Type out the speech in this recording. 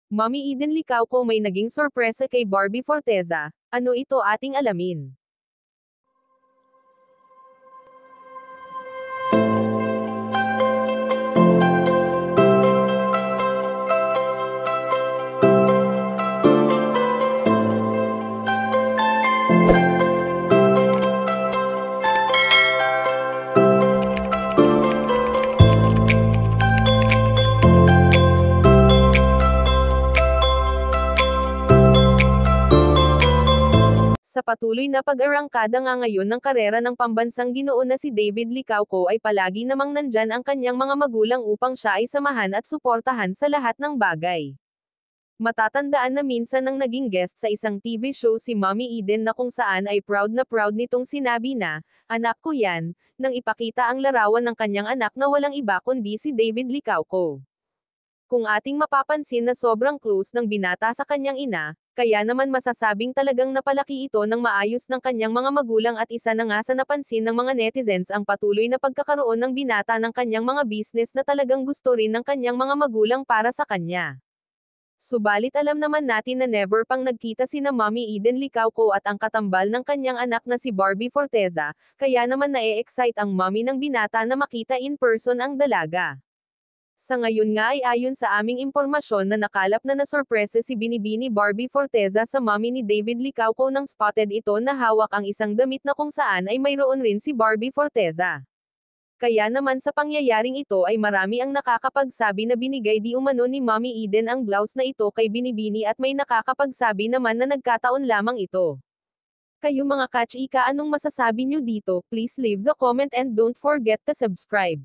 Mommy Eden Licauco may naging sorpresa kay Barbie Forteza. Ano ito ating alamin? Sa patuloy na pag-arangkada nga ngayon ng karera ng pambansang ginoo na si David Licauco ay palagi namang nandyan ang kanyang mga magulang upang siya ay samahan at suportahan sa lahat ng bagay. Matatandaan na minsan nang naging guest sa isang TV show si Mommy Eden na kung saan ay proud nitong sinabi na, "Anak ko yan," nang ipakita ang larawan ng kanyang anak na walang iba kundi si David Licauco. Kung ating mapapansin na sobrang close ng binata sa kanyang ina, kaya naman masasabing talagang napalaki ito ng maayos ng kanyang mga magulang at isa na nga sa napansin ng mga netizens ang patuloy na pagkakaroon ng binata ng kanyang mga business na talagang gusto rin ng kanyang mga magulang para sa kanya. Subalit alam naman natin na never pang nagkita sina Mommy Eden Licauco at ang katambal ng kanyang anak na si Barbie Forteza, kaya naman na-excite ang mommy ng binata na makita in person ang dalaga. Sa ngayon nga ay ayon sa aming impormasyon na nakalap na nasorpresa si Binibini Barbie Forteza sa mommy ni David Licauco nang spotted ito na hawak ang isang damit na kung saan ay mayroon rin si Barbie Forteza. Kaya naman sa pangyayaring ito ay marami ang nakakapagsabi na binigay di umano ni Mommy Eden ang blouse na ito kay Binibini at may nakakapagsabi naman na nagkataon lamang ito. Kayo mga kachika, anong masasabi nyo dito? Please leave the comment and don't forget to subscribe.